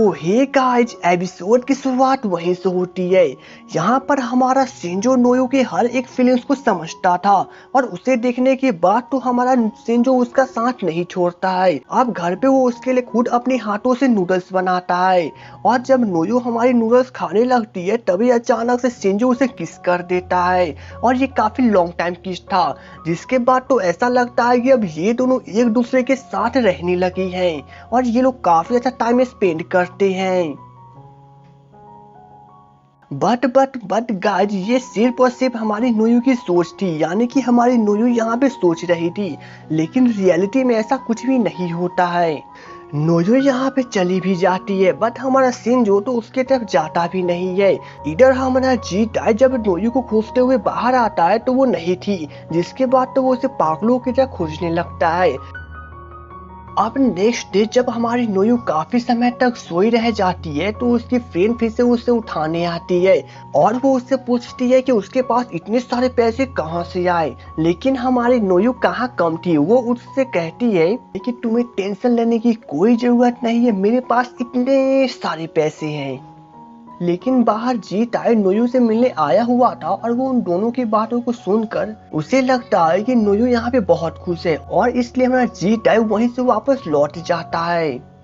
तो hey guys, episode की शुरुआत वहीं से होती है। यहाँ पर हमारा शिंजो नोयो के हर एक फीलिंग्स को समझता था और उसे देखने के बाद तो हमारा शिंजो उसका साथ नहीं छोड़ता है। अब घर पे वो उसके लिए खुद अपने हाथों से नूडल्स बनाता है और जब नोयो हमारी नूडल्स खाने लगती है तभी अचानक से शिंजो उसे किस कर देता है और ये काफी लॉन्ग टाइम किस था, जिसके बाद तो ऐसा लगता है कि अब ये दोनों एक दूसरे के साथ रहने लगी हैं और ये लोग काफी अच्छा टाइम स्पेंड करते हैं। बट गाइस, ये सिर्फ और सिर्फ हमारी नोयू की सोच थी, यानी कि हमारी नोयू यहाँ पे सोच रही थी, लेकिन रियलिटी में ऐसा कुछ भी नहीं होता है। नोयू यहाँ पे चली भी जाती है बट हमारा शिंजो तो उसके तरफ जाता भी नहीं है। इधर हमारा जीटा जब नोयू को खोजते हुए बाहर आता है तो वो नहीं थी, जिसके बाद तो वो उसे पागलों की तरह खोजने लगता है। अब नेक्स्ट डे जब हमारी नोयू काफी समय तक सोई रह जाती है तो उसकी फ्रेंड फिर से उसे उठाने आती है और वो उससे पूछती है कि उसके पास इतने सारे पैसे कहाँ से आए, लेकिन हमारी नोयू कहाँ कम थी। वो उससे कहती है कि तुम्हें टेंशन लेने की कोई जरूरत नहीं है, मेरे पास इतने सारे पैसे हैं। लेकिन बाहर जीटाई नोयू से मिलने आया हुआ था और वो उन दोनों की बातों को सुनकर उसे लगता है कि नोयू यहाँ पे बहुत खुश है और इसलिए हमारा जीटाई वहीं से वापस लौट जाता है।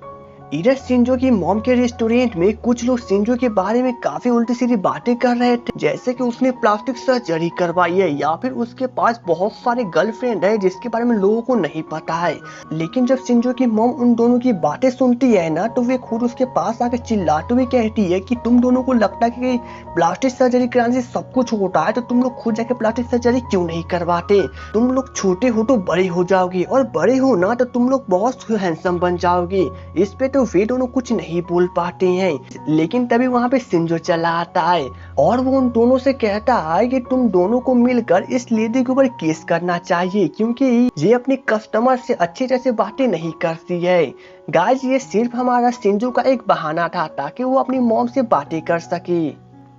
इधर शिंजो की मॉम के रेस्टोरेंट में कुछ लोग शिंजो के बारे में काफी उल्टी सीधी बातें कर रहे थे, जैसे कि उसने प्लास्टिक सर्जरी करवाई है या फिर उसके पास बहुत सारे गर्लफ्रेंड है जिसके बारे में लोगों को नहीं पता है। लेकिन जब शिंजो की मॉम उन दोनों की बातें सुनती है ना तो वे खुद उसके पास आकर चिल्लाते हुए कहती है कि तुम दोनों को लगता है कि प्लास्टिक सर्जरी कराने से सब कुछ होता है तो तुम लोग खुद जाके प्लास्टिक सर्जरी क्यों नहीं करवाते। तुम लोग छोटे हो तो बड़े हो जाओगे और बड़े हो ना तो तुम लोग बहुत हैंडसम बन जाओगे। इस पे तो वे दोनों कुछ नहीं बोल पाते हैं, लेकिन तभी वहाँ पे शिंजो चला आता है और वो उन दोनों से कहता है कि तुम दोनों को मिलकर इस लेडी के ऊपर केस करना चाहिए क्योंकि ये अपने कस्टमर से अच्छी तरह से बातें नहीं करती है। गाइस, ये सिर्फ हमारा शिंजो का एक बहाना था ताकि वो अपनी मॉम से बातें कर सके।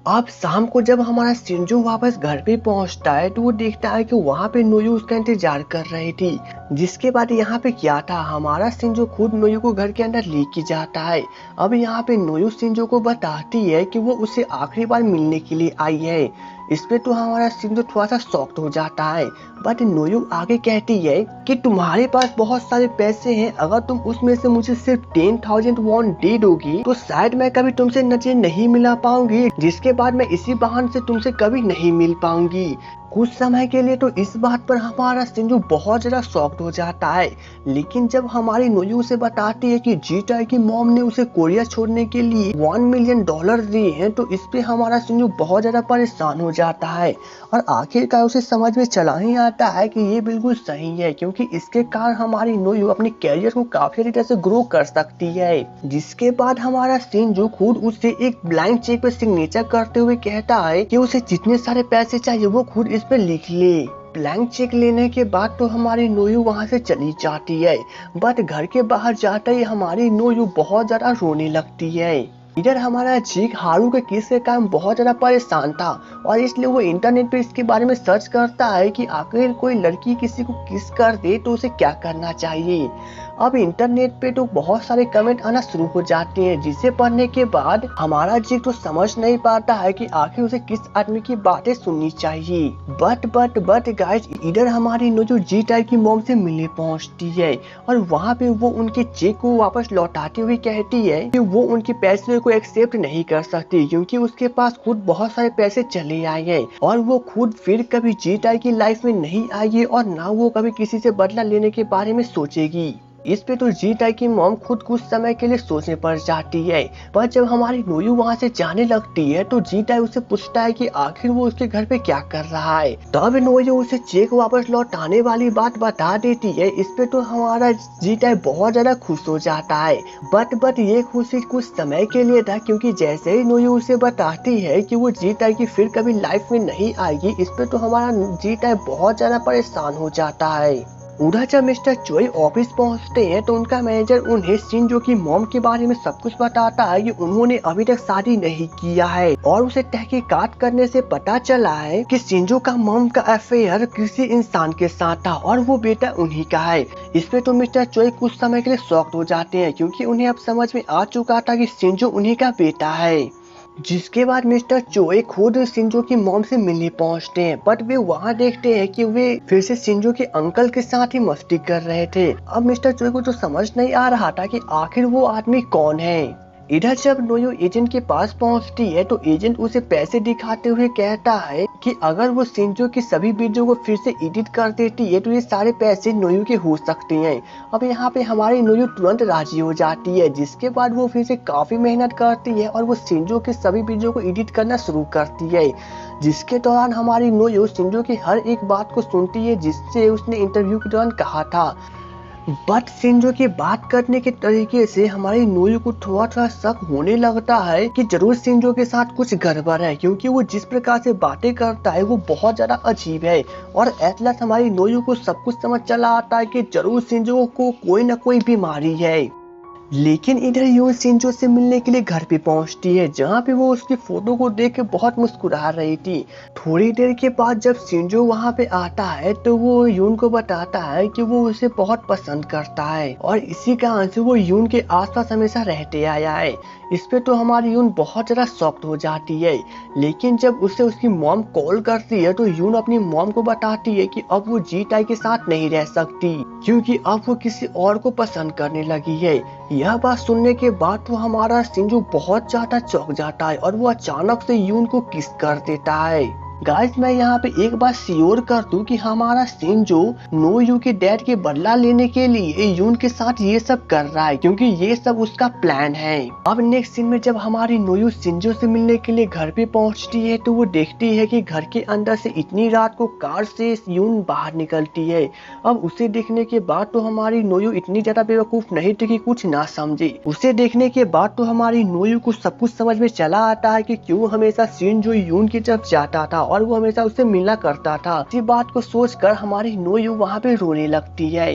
अब शाम को जब हमारा शिंजो वापस घर पे पहुंचता है तो वो देखता है कि वहाँ पे नोयू उसका इंतजार कर रही थी। जिसके बाद यहाँ पे क्या था, हमारा शिंजो खुद नोयू को घर के अंदर लेके जाता है। अब यहाँ पे नोयू शिंजो को बताती है कि वो उसे आखिरी बार मिलने के लिए आई है। इस पे तो हमारा शिंजो थोड़ा सा शॉक्ड हो जाता है, बट नोयू आगे कहती है कि तुम्हारे पास बहुत सारे पैसे हैं, अगर तुम उसमें से मुझे सिर्फ 10,000 वॉन दे दोगी तो शायद मैं कभी तुमसे नजर नहीं मिला पाऊंगी, जिसके बाद मैं इसी बहाने से तुमसे कभी नहीं मिल पाऊंगी। कुछ समय के लिए तो इस बात पर हमारा शिंजो बहुत ज्यादा शॉक्ड हो जाता है, लेकिन जब हमारी नोयू उसे बताती है कि जीटाई की मॉम ने उसे कोरिया छोड़ने के लिए $1 मिलियन दिए हैं तो इस पे हमारा शिंजो बहुत ज्यादा परेशान हो जाता है और आखिरकार उसे समझ में चला ही आता है कि ये बिल्कुल सही है क्योंकि इसके कारण हमारी नोयू अपने कैरियर को काफी अच्छी तरह से ग्रो कर सकती है। जिसके बाद हमारा शिंजो खुद उससे एक ब्लैंक चेक पे सिग्नेचर करते हुए कहता है कि उसे जितने सारे पैसे चाहिए वो खुद इस पे लिख ले। ब्लैंक चेक लेने के बाद तो हमारी नोयू वहां से चली जाती है, बट घर के बाहर जाते ही हमारी नोयू बहुत ज्यादा रोने लगती है। इधर हमारा जीक हारू के किस के कारण बहुत ज्यादा परेशान था और इसलिए वो इंटरनेट पे इसके बारे में सर्च करता है कि आखिर कोई लड़की किसी को किस कर दे तो उसे क्या करना चाहिए। अब इंटरनेट पे तो बहुत सारे कमेंट आना शुरू हो जाते हैं, जिसे पढ़ने के बाद हमारा जीक तो समझ नहीं पाता है कि आखिर उसे किस आदमी की बातें सुननी चाहिए। बट गाइस, इधर हमारी नोयू जीटाई की मॉम से मिलने पहुंचती है और वहाँ पे वो उनके चेक को वापस लौटाते हुए कहती है कि वो उनके पैसे को एक्सेप्ट नहीं कर सकती क्योंकि उसके पास खुद बहुत सारे पैसे चले आए हैं और वो खुद फिर कभी जीटाई की लाइफ में नहीं आएगी और ना वो कभी किसी से बदला लेने के बारे में सोचेगी। इस पे तो जीटाई की मॉम खुद कुछ समय के लिए सोचने पड़ जाती है, पर जब हमारी नोयू वहाँ से जाने लगती है तो जीटाई उसे पूछता है कि आखिर वो उसके घर पे क्या कर रहा है। तब नोयू उसे चेक वापस लौटाने वाली बात बता देती है। इस पे तो हमारा जीटाई बहुत ज्यादा खुश हो जाता है, बट ये खुशी कुछ समय के लिए था क्योंकि जैसे ही नोयू उसे बताती है कि वो जीटाई की फिर कभी लाइफ में नहीं आएगी, इस पे तो हमारा जीटाई बहुत ज्यादा परेशान हो जाता है। उधर जब मिस्टर चोई ऑफिस पहुंचते हैं तो उनका मैनेजर उन्हें शिंजो की मॉम के बारे में सब कुछ बताता है कि उन्होंने अभी तक शादी नहीं किया है और उसे तहकीकात करने से पता चला है कि शिंजो का मॉम का अफेयर किसी इंसान के साथ था और वो बेटा उन्हीं का है। इस पे तो मिस्टर चोई कुछ समय के लिए शॉक्ड हो जाते हैं क्योंकि उन्हें अब समझ में आ चुका था कि शिंजो उन्हीं का बेटा है। जिसके बाद मिस्टर चोए खुद शिंजो की मॉम से मिलने पहुंचते हैं, बट वे वहां देखते हैं कि वे फिर से शिंजो के अंकल के साथ ही मस्ती कर रहे थे। अब मिस्टर चोए को तो समझ नहीं आ रहा था कि आखिर वो आदमी कौन है। इधर जब नोयो एजेंट के पास पहुंचती है तो एजेंट उसे पैसे दिखाते हुए कहता है कि अगर वो शिंजो की सभी वीडियो को फिर से एडिट कर देती है तो ये सारे पैसे नोयो के हो सकते हैं। अब यहाँ पे हमारी नोयो तुरंत राजी हो जाती है, जिसके बाद वो फिर से काफी मेहनत करती है और वो शिंजो के सभी वीडियो को एडिट करना शुरू करती है। जिसके दौरान हमारी नोयो शिंजो की हर एक बात को सुनती है जिससे उसने इंटरव्यू के दौरान कहा था। बट शिंजो की बात करने के तरीके से हमारी नोयो को थोड़ा थोड़ा शक होने लगता है कि जरूर शिंजो के साथ कुछ गड़बड़ है, क्योंकि वो जिस प्रकार से बातें करता है वो बहुत ज्यादा अजीब है। और एट लास्ट हमारी नोयो को सब कुछ समझ चला आता है कि जरूर शिंजो को कोई ना कोई बीमारी है। लेकिन इधर यून शिंजो से मिलने के लिए घर पे पहुंचती है, जहाँ पे वो उसकी फोटो को देख के बहुत मुस्कुरा रही थी। थोड़ी देर के बाद जब शिंजो वहाँ पे आता है तो वो यून को बताता है कि वो उसे बहुत पसंद करता है और इसी कारण से वो यून के आसपास हमेशा रहते आया है। इस पे तो हमारी यून बहुत ज्यादा शॉक्ड हो जाती है। लेकिन जब उसे उसकी मॉम कॉल करती है तो यून अपनी मॉम को बताती है कि अब वो जी टाई के साथ नहीं रह सकती, क्योंकि अब वो किसी और को पसंद करने लगी है। यह बात सुनने के बाद तो हमारा शिंजो बहुत ज्यादा चौंक जाता है और वो अचानक से यून को किस कर देता है। गाइस मैं यहाँ पे एक बात श्योर कर दूं कि हमारा शिंजो नोयू के डैड के बदला लेने के लिए यून के साथ ये सब कर रहा है, क्योंकि ये सब उसका प्लान है। अब नेक्स्ट सीन में जब हमारी नोयू शिंजो से मिलने के लिए घर पे पहुंचती है तो वो देखती है कि घर के अंदर से इतनी रात को कार से यून बाहर निकलती है। अब उसे देखने के बाद तो हमारी नोयू इतनी ज्यादा बेवकूफ नहीं थी कि कुछ ना समझे। उसे देखने के बाद तो हमारी नोयू को सब कुछ समझ में चला आता है कि क्यों हमेशा शिंजो यून की तरफ जाता था और वो हमेशा उससे मिलना करता था। इसी बात को सोचकर हमारी नोयू वहाँ पे रोने लगती है।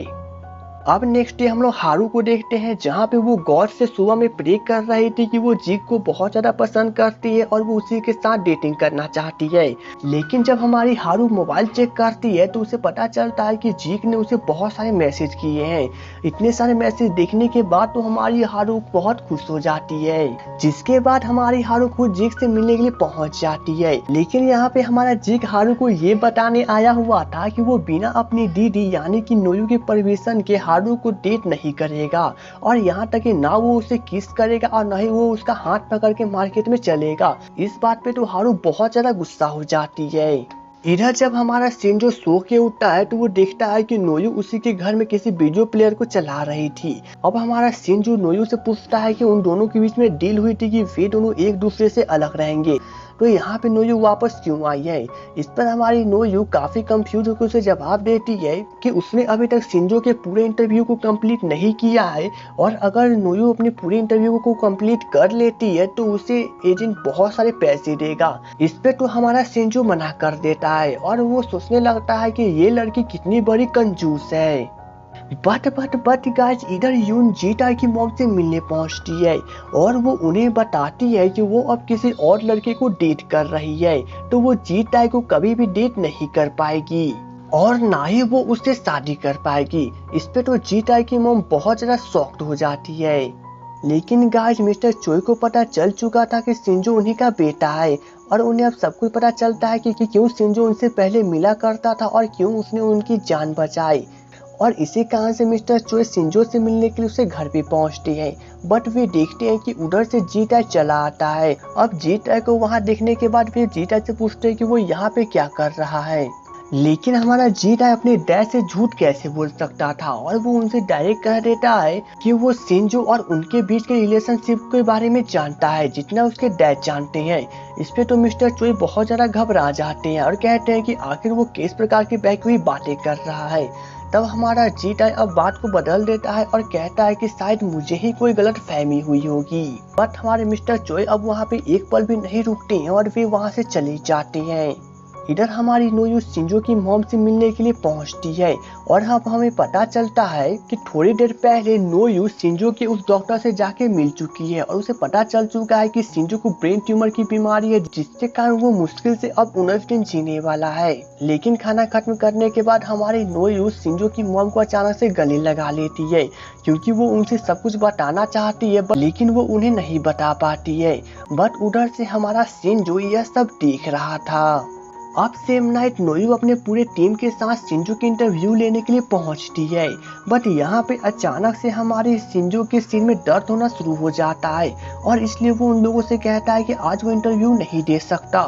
अब नेक्स्ट डे हम लोग हारू को देखते हैं, जहाँ पे वो गॉड से सुबह में प्रे कर रही थी कि वो जीक को बहुत ज्यादा पसंद करती है और वो उसी के साथ डेटिंग करना चाहती है। लेकिन जब हमारी हारू मोबाइल चेक करती है तो उसे पता चलता है कि जीक ने उसे बहुत सारे मैसेज किए हैं। इतने सारे मैसेज देखने के बाद तो हमारी हारू बहुत खुश हो जाती है, जिसके बाद हमारी हारू खुद जीक से मिलने के लिए पहुंच जाती है। लेकिन यहाँ पे हमारा जीक हारू को ये बताने आया हुआ था कि वो बिना अपनी दीदी यानी कि नोयू के परमिशन के हारू को डेट नहीं करेगा, और यहाँ तक कि ना वो उसे किस करेगा और ना ही वो उसका हाथ पकड़ के मार्केट में चलेगा। इस बात पे तो हारू बहुत ज्यादा गुस्सा हो जाती है। इधर जब हमारा शिंजो सो के उठता है तो वो देखता है कि नोयू उसी के घर में किसी वीडियो प्लेयर को चला रही थी। अब हमारा शिंजो नोयू से पूछता है कि उन दोनों के बीच में डील हुई थी कि वे दोनों एक दूसरे से अलग रहेंगे, तो यहाँ पे नोयू वापस क्यों आई है। इस पर हमारी नोयू काफी कंफ्यूज होकर उसे जवाब देती है कि उसने अभी तक शिंजो के पूरे इंटरव्यू को कंप्लीट नहीं किया है, और अगर नोयू अपने पूरे इंटरव्यू को कंप्लीट कर लेती है तो उसे एजेंट बहुत सारे पैसे देगा। इस पे तो हमारा शिंजो मना कर देता है और वो सोचने लगता है कि ये लड़की कितनी बड़ी कंजूस है। बट गाइस इधर यून जीटा की मॉम से मिलने पहुंचती है और वो उन्हें बताती है कि वो अब किसी और लड़के को डेट कर रही है, तो वो जीटा को कभी भी डेट नहीं कर पाएगी और ना ही वो उससे शादी कर पाएगी। इस पे तो जीटा की मॉम बहुत ज्यादा शॉक्ड हो जाती है। लेकिन गाइस मिस्टर चोई को पता चल चुका था कि शिंजो उन्हीं का बेटा है, और उन्हें अब सब कुछ पता चलता है कि क्यों शिंजो उनसे पहले मिला करता था और क्यों उसने उनकी जान बचाई। और इसी कारण से मिस्टर चोई शिंजो से मिलने के लिए उसे घर पे पहुंचते हैं, बट वे देखते हैं कि उधर से जीटा चला आता है। अब जीटा को वहां देखने के बाद फिर जीटा से पूछते हैं कि वो यहाँ पे क्या कर रहा है। लेकिन हमारा जीटा अपने डैड से झूठ कैसे बोल सकता था, और वो उनसे डायरेक्ट कह देता है कि वो शिंजो और उनके बीच के रिलेशनशिप के बारे में जानता है जितना उसके डैड जानते हैं। इस पे तो मिस्टर चोई बहुत ज्यादा घबरा जाते हैं और कहते हैं कि आखिर वो किस प्रकार की बहकी हुई बातें कर रहा है। तब हमारा जीटा अब बात को बदल देता है और कहता है कि शायद मुझे ही कोई गलत फहमी हुई होगी। बट हमारे मिस्टर चोई अब वहाँ पे एक पल भी नहीं रुकते हैं और वे वहाँ से चले जाते हैं। इधर हमारी नोयू शिंजो की मॉम से मिलने के लिए पहुंचती है और अब हमें पता चलता है कि थोड़ी देर पहले नोयू शिंजो के उस डॉक्टर से जाके मिल चुकी है और उसे पता चल चुका है कि शिंजो को ब्रेन ट्यूमर की बीमारी है, जिसके कारण वो मुश्किल से अब 19 दिन जीने वाला है। लेकिन खाना खत्म करने के बाद हमारी नोयू शिंजो की मॉम को अचानक से गले लगा लेती है, क्योंकि वो उनसे सब कुछ बताना चाहती है लेकिन वो उन्हें नहीं बता पाती है। बट उधर से हमारा शिंजो यह सब देख रहा था। अब सेम नाइट नोयू अपने पूरे टीम के साथ शिंजो की इंटरव्यू लेने के लिए पहुंचती है। बट यहाँ पे अचानक से हमारे शिंजो के सिर में दर्द होना शुरू हो जाता है और इसलिए वो उन लोगों से कहता है कि आज वो इंटरव्यू नहीं दे सकता।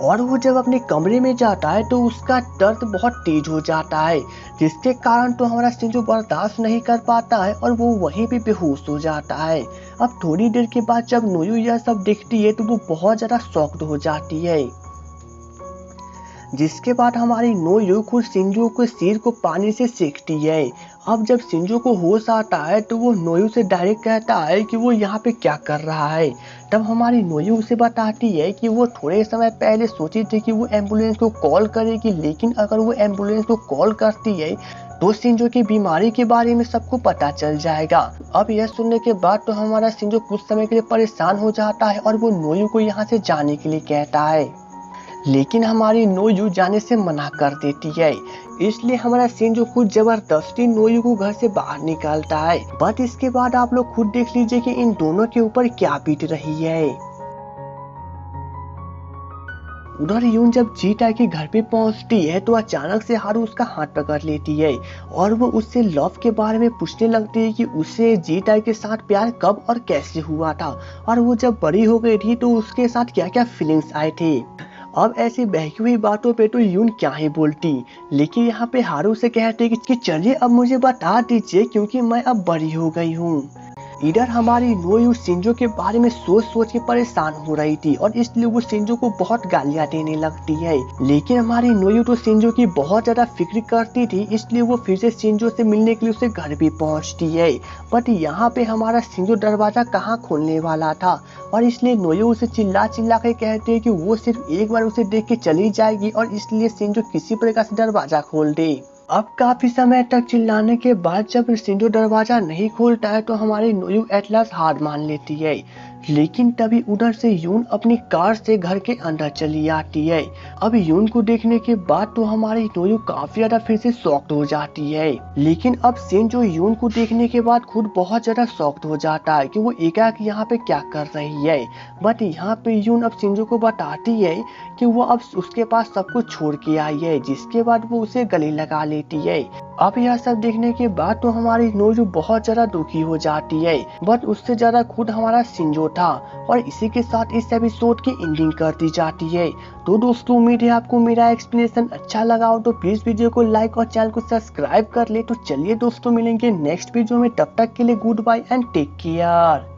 और वो जब अपने कमरे में जाता है तो उसका दर्द बहुत तेज हो जाता है, जिसके कारण तो हमारा शिंजो बर्दाश्त नहीं कर पाता है और वो वहीं पे बेहोश हो जाता है। अब थोड़ी देर के बाद जब नोयू यह सब देखती है तो वो बहुत ज़्यादा शॉक्ड हो जाती है, जिसके बाद हमारी नोयू खुद शिंजो के सिर को पानी से सेकती है। अब जब शिंजो को होश आता है तो वो नोयू से डायरेक्ट कहता है कि वो यहाँ पे क्या कर रहा है। तब हमारी नोयू उसे बताती है कि वो थोड़े समय पहले सोची थी कि वो एम्बुलेंस को कॉल करेगी, लेकिन अगर वो एम्बुलेंस को कॉल करती है तो शिंजो की बीमारी के बारे में सबको पता चल जाएगा। अब यह सुनने के बाद तो हमारा शिंजो कुछ समय के लिए परेशान हो जाता है और वो नोयू को यहाँ से जाने के लिए कहता है, लेकिन हमारी नोयू जाने से मना कर देती है। इसलिए हमारा शिंजो खुद जबरदस्ती नोयू को घर से बाहर निकालता है। बट इसके बाद आप लोग खुद देख लीजिए कि इन दोनों के ऊपर क्या बीत रही है। उधर यून जब जीटा के घर पे पहुंचती है तो अचानक से हारू उसका हाथ पकड़ लेती है और वो उससे लव के बारे में पूछने लगती है कि उसे जीटा के साथ प्यार कब और कैसे हुआ था और वो जब बड़ी हो गई थी तो उसके साथ क्या क्या फीलिंग्स आए थे। अब ऐसी बहकी हुई बातों पे तो यून क्या ही बोलती, लेकिन यहाँ पे हारू से कहते कि चलिए अब मुझे बता दीजिए क्योंकि मैं अब बड़ी हो गई हूँ। इधर हमारी नोयू शिंजो के बारे में सोच सोच के परेशान हो रही थी और इसलिए वो शिंजो को बहुत गालियां देने लगती है। लेकिन हमारी नोयू तो शिंजो की बहुत ज्यादा फिक्र करती थी, इसलिए वो फिर से शिंजो से मिलने के लिए उसे घर भी पहुंचती है। बट यहाँ पे हमारा शिंजो दरवाजा कहाँ खोलने वाला था और इसलिए नोयू उसे चिल्ला चिल्ला के कहते हैं कि वो सिर्फ एक बार उसे देख के चली जाएगी और इसलिए शिंजो किसी प्रकार से दरवाजा खोल दे। अब काफी समय तक चिल्लाने के बाद जब शिंजो दरवाजा नहीं खोलता है तो हमारी नोयू एट लास्ट हार मान लेती है। लेकिन तभी उधर से यून अपनी कार से घर के अंदर चली आती है। अब यून को देखने के बाद तो हमारी नोयू काफी ज्यादा फिर से शॉक्ड हो जाती है। लेकिन अब शिंजो यून को देखने के बाद खुद बहुत ज्यादा शॉक्ड हो जाता है कि वो एकाएक यहाँ पे क्या कर रही है। बट यहाँ पे यून अब शिंजो को बताती है कि वो अब उसके पास सब कुछ छोड़ के आई है, जिसके बाद वो उसे गले लगा लेती है। अब यह सब देखने के बाद तो हमारी नोयू बहुत ज्यादा दुखी हो जाती है, बट उससे ज्यादा खुद हमारा शिंजो था। और इसी के साथ इस एपिसोड की एंडिंग कर दी जाती है। तो दोस्तों उम्मीद है आपको मेरा एक्सप्लेनेशन अच्छा लगा हो तो प्लीज वीडियो को लाइक और चैनल को सब्सक्राइब कर ले। तो चलिए दोस्तों मिलेंगे नेक्स्ट वीडियो में, तब तक के लिए goodbye and take care.